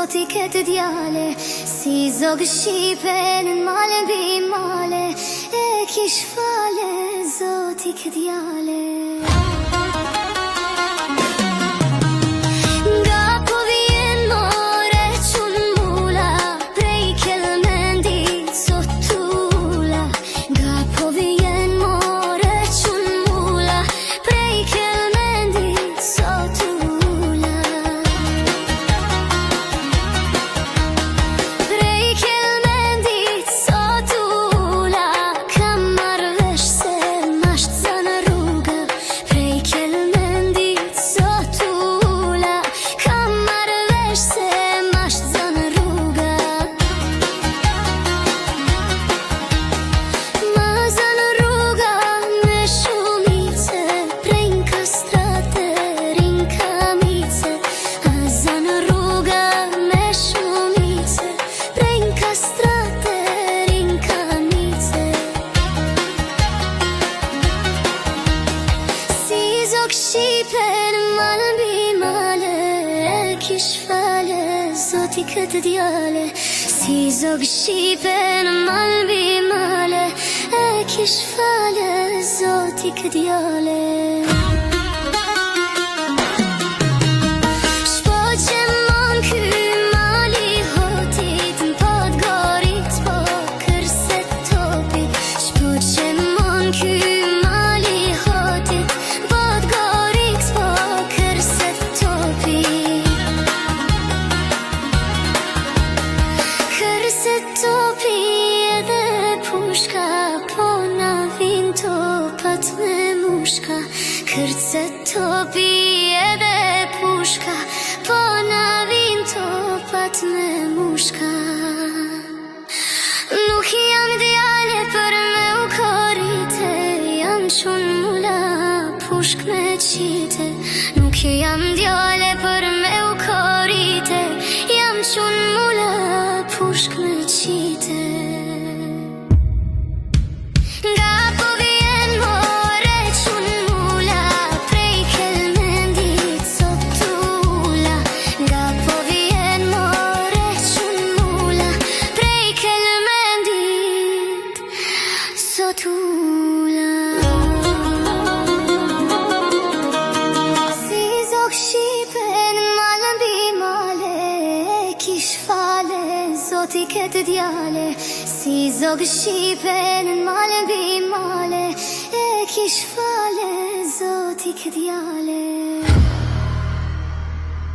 zoti këtë djale, si zogë shqipe në male mbi male, e kish fale zoti këtë djale. Shqipe në male mbi male, e kish fale zoti këtë djale, si zogë shqipe në male mbi male, e kish fale zoti këtë djale. Topi edhe pushka, po na vin topat me mushka. Kërce topi edhe pushka, po na vin topat me mushka. Nuk jam djale për me u korite, jam qun mula pushk me qite. Nuk jam djale për me u korite, jam qun mula pushk me qite. Nga po vjen more qun mula, prej kelmendit sot tula. Nga po vjen more qun mula, prej kelmendit sot tula. Si zogë shqipe në male mbi male, kish fale zoti këtë djale, si zogë shqipe në male mbi male, e kish fale zoti këtë djale.